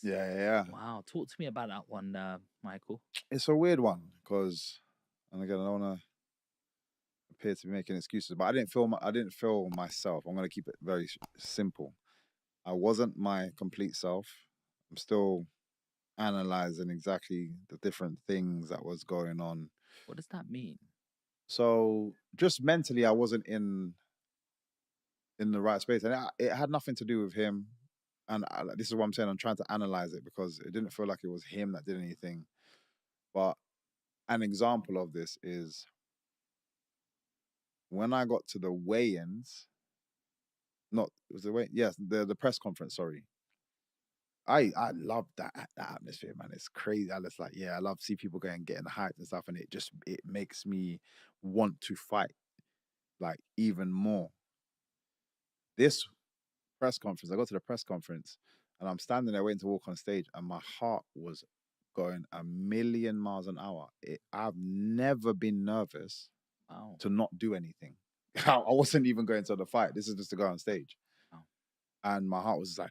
Yeah. Wow, talk to me about that one, Michael. It's a weird one because, and again, I don't want to appear to be making excuses, but I didn't feel myself. I'm gonna keep it very simple. I wasn't my complete self. I'm still analyzing exactly the different things that was going on. What does that mean? So just mentally, I wasn't in the right space, and it had nothing to do with him. And this is what I'm saying. I'm trying to analyze it because it didn't feel like it was him that did anything. But an example of this is when I got to the weigh-ins. Not it was the way. Yes, the press conference. Sorry, I love that atmosphere, man. It's crazy. I just like, yeah, I love see people getting hyped and stuff, and it makes me want to fight like even more. This press conference, I go to the press conference, and I'm standing there waiting to walk on stage, and my heart was going a million miles an hour. I've never been nervous Wow, to not do anything. I wasn't even going to the fight. This is just to go on stage. wow. And my heart was just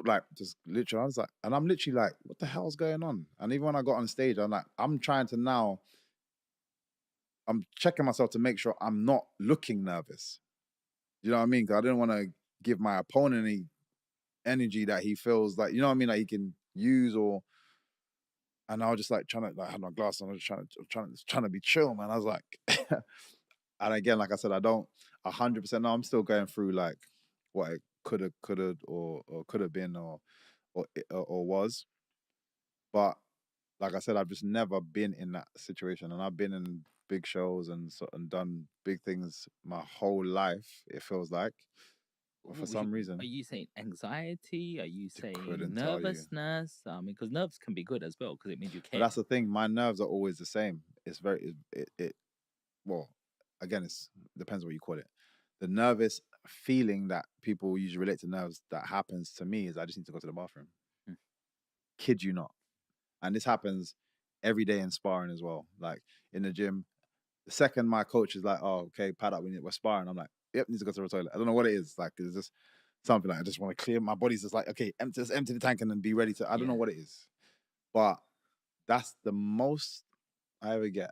like just literally. I was like, and I'm literally like, what the hell's going on? And even when I got on stage, I'm like, I'm trying to now, I'm checking myself to make sure I'm not looking nervous. You know what I mean? Because I didn't want to give my opponent any energy that he feels like, you know what I mean, like he can use or. And I was just like trying to like have my glass on. I was trying to be chill, man. I was like, and again, like I said, I don't 100% know. I'm still going through like what it could have, or could have been, or was. But like I said, I've just never been in that situation, and I've been in big shows and done big things my whole life. It feels like, but for some Are reason, you saying anxiety? Are you I saying couldn't tell you. nervousness? I mean, because nerves can be good as well because it means you But care. that's the thing. My nerves are always the same. It's very it well, again, it's depends what you call it. The nervous feeling that people usually relate to nerves that happens to me is I just need to go to the bathroom. Hmm. Kid you not. And this happens every day in sparring as well. Like in the gym, the second my coach is like, "Oh, okay, pad up, we're sparring," I'm like, "Yep, need to go to the toilet." I don't know what it is. Like it's just something like I just want to clear. My body's just like, okay, empty the tank and then be ready to. I don't know Yeah, what it is, but that's the most I ever get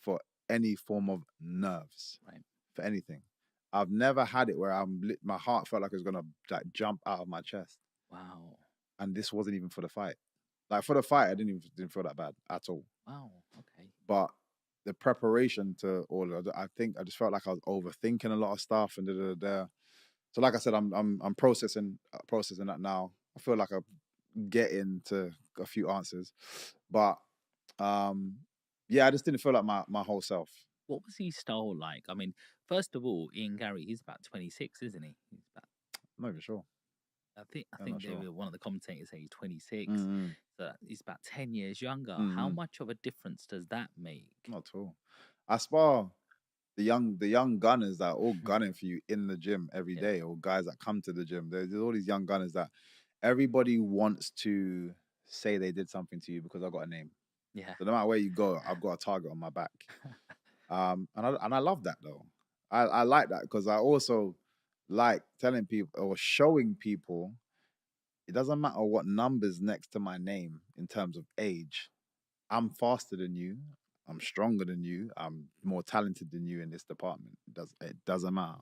for any form of nerves right. for anything. I've never had it where my heart felt like it was gonna like jump out of my chest, Wow, and this wasn't even for the fight. Like for the fight, I didn't feel that bad at all. wow. Okay. But the preparation to all of it, I think I just felt like I was overthinking a lot of stuff and da da da. So like I said, I'm processing that now. I feel like I'm getting to a few answers, but um, yeah, I just didn't feel like my whole self. What was his style like? I mean, first of all, Ian Gary, he's about 26, isn't he? He's about I'm not even sure. I I'm not think they sure. were one of the commentators say he's 26. Mm-hmm. So he's about 10 years younger. How Mm-hmm. much of a difference does that make? Not at all. I spar the young gunners that are all gunning for you in the gym every Yeah. day, or guys that come to the gym. There's all these young gunners that everybody wants to say they did something to you because I got a name. Yeah. So no matter where you go, I've got a target on my back. And I love that though. I like that because I also like telling people or showing people it doesn't matter what numbers next to my name in terms of age. I'm faster than you. I'm stronger than you. I'm more talented than you in this department. It doesn't matter.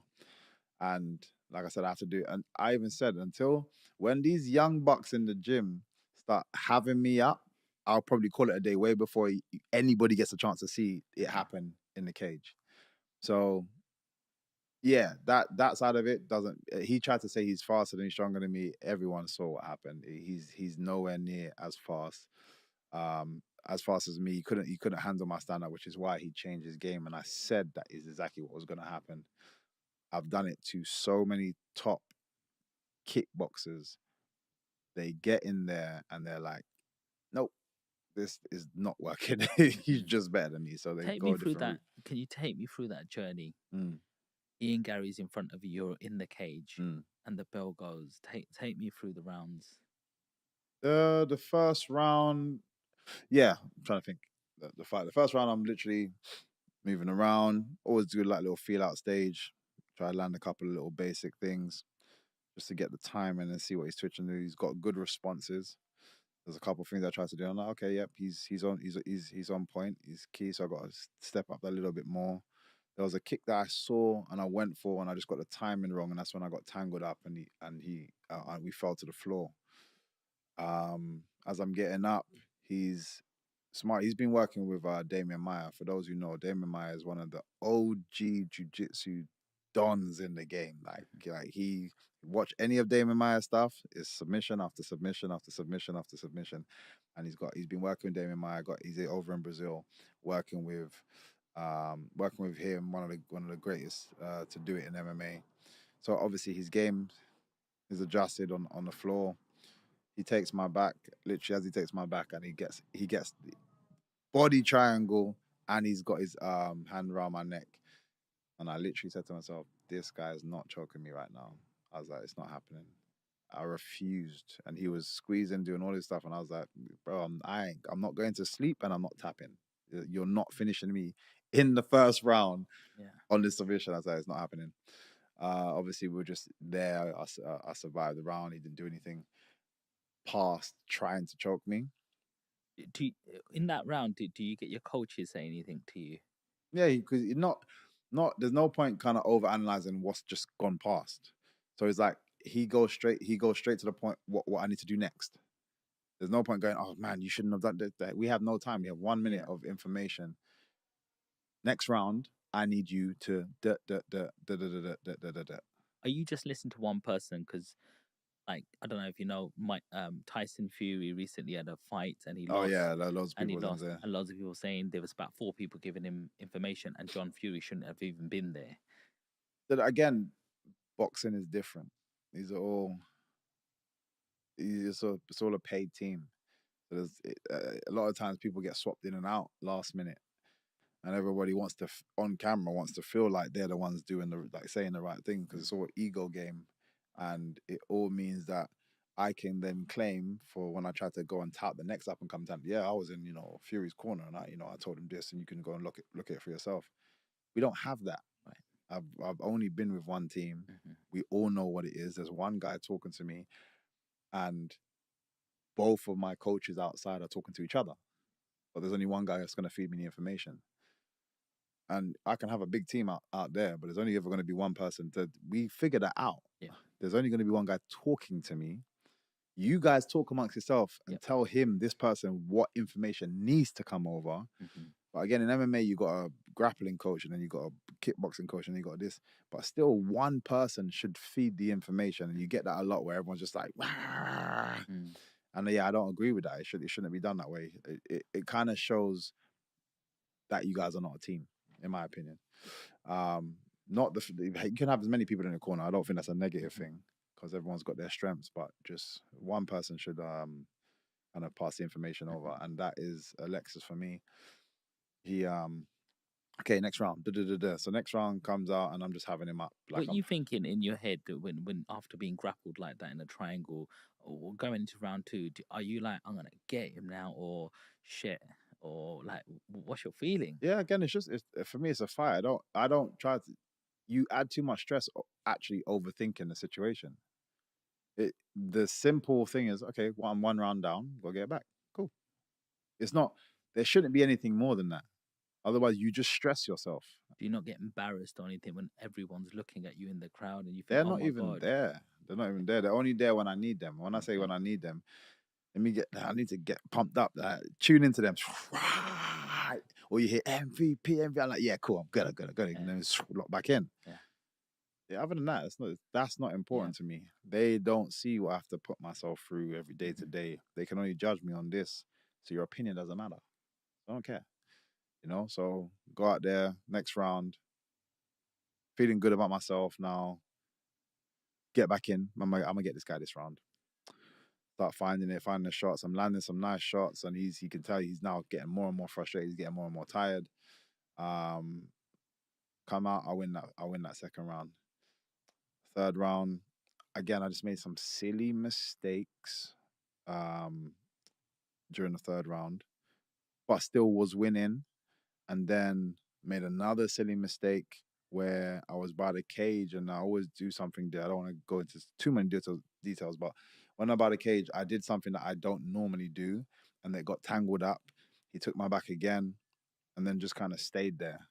And like I said, I have to do it. And I even said until when these young bucks in the gym start having me up, I'll probably call it a day way before anybody gets a chance to see it Yeah. happen in the cage. So yeah, that side of it doesn't. He tried to say he's faster than he's stronger than me. Everyone saw what happened. He's nowhere near as fast as me. He couldn't handle my stand up, which is why he changed his game. And I said that is exactly what was going to happen. I've done it to so many top kickboxers. They get in there and they're like, nope, this is not working. He's Mhm. just better than me. So they Take go me a through different that. route. Can you take me through that journey? Mm, Ian Gary's in front of you, you're in the cage, mm. and the bell goes. Take me through the rounds. The first round, yeah, I'm trying to think. The fight, the first round, I'm literally moving around. Always do like little feel out stage. Try to land a couple of little basic things. just to get the time and then see what he's twitching. He's got good responses. There's a couple of things I tried to do. I'm like, okay, yep, he's on point. He's key. So I got to step up a little bit more. There was a kick that I saw and I went for, and I just got the timing wrong, and that's when I got tangled up, and we fell to the floor. As I'm getting up, he's smart. He's been working with Damian Maya. For those who know, Damian Maya is one of the OG jiu-jitsu dons in the game. Like he watch any of Damian Maya stuff, is submission after submission after submission after submission, and he's been working with Damian Maya. He's over in Brazil working with him, one of the greatest to do it in MMA. So obviously his game is adjusted on the floor. He takes my back, literally as he takes my back, and he gets the body triangle, and he's got his hand around my neck. And I literally said to myself, this guy is not choking me right now. I was like, it's not happening. I refused, and he was squeezing, doing all this stuff, and I was like, bro, I'm not going to sleep, and I'm not tapping. You're not finishing me in the first round on this submission. I was like, it's not happening. Obviously, we were just there. I survived the round. He didn't do anything past trying to choke me. In that round, do you get your coaches say anything to you? Yeah, because not there's no point kind of over analyzing what's just gone past. So it's like he goes straight to the point what I need to do next. There's no point going, oh man, you shouldn't have done that. We have no time. We have 1 minute of information. Next round, I need you to Are you just listening to one person? Because like, I don't know if you know, Tyson Fury recently had a fight and he lost. Oh yeah, loads of and he people lost, there. and lots of people saying there was about 4 people giving him information, and John Fury shouldn't have even been there. But again, boxing is different. It's all a paid team. So there's a lot of times people get swapped in and out last minute, and everybody wants to on camera wants to feel like they're the ones doing saying the right thing, because it's all ego game, and it all means that I can then claim for when I try to go and tout the next up and come talent. Yeah, I was in Fury's corner, and I told him this, and you can go and look at it for yourself. We don't have that. Right. I've only been with one team. Mm-hmm. We all know what it is. There's one guy talking to me, and both of my coaches outside are talking to each other. But there's only one guy that's going to feed me the information. And I can have a big team out there, but there's only ever going to be one person. We figure that out. Yeah. There's only going to be one guy talking to me. You guys talk amongst yourself and tell him, this person, what information needs to come over. Mm-hmm. But again, in MMA, you got a grappling coach, and then you got a kickboxing coach, and then you got this. But still, one person should feed the information, and you get that a lot, where everyone's just like, and yeah, I don't agree with that. It shouldn't be done that way. It kind of shows that you guys are not a team, in my opinion. Not you can have as many people in the corner. I don't think that's a negative thing, because everyone's got their strengths, but just one person should kind of pass the information over, and that is Alexis for me. He okay, next round. So next round comes out, and I'm just having him up. What are you thinking in your head when after being grappled like that in a triangle, or going into round 2? Are you like, I'm gonna get him now, or shit, or like, what's your feeling? Yeah, again, for me, it's a fight. I don't try to. You add too much stress actually overthinking the situation. The simple thing is, okay, well, I'm 1 round down, go get it back. Cool. It's not. There shouldn't be anything more than that. Otherwise, you just stress yourself. Do you not get embarrassed or anything when everyone's looking at you in the crowd and you think, they're not even there? They're not even there. They're only there when I need them. When I say when I need them, I need to get pumped up. Tune into them. Or you hear MVP. I'm like, yeah, cool. I'm good. And then lock back in. Yeah. Other than that, that's not important to me. They don't see what I have to put myself through every day to day. They can only judge me on this. So your opinion doesn't matter. I don't care. So go out there, next round, feeling good about myself now. Get back in. I'm gonna get this guy this round. Start finding the shots. I'm landing some nice shots, and he can tell he's now getting more and more frustrated. He's getting more and more tired. Come out, I win that second round. Third round, again, I just made some silly mistakes during the third round, but still was winning. And then made another silly mistake where I was by the cage, and I always do something there. I don't want to go into too many details, but when I'm by the cage, I did something that I don't normally do, and it got tangled up. He took my back again, and then just kind of stayed there.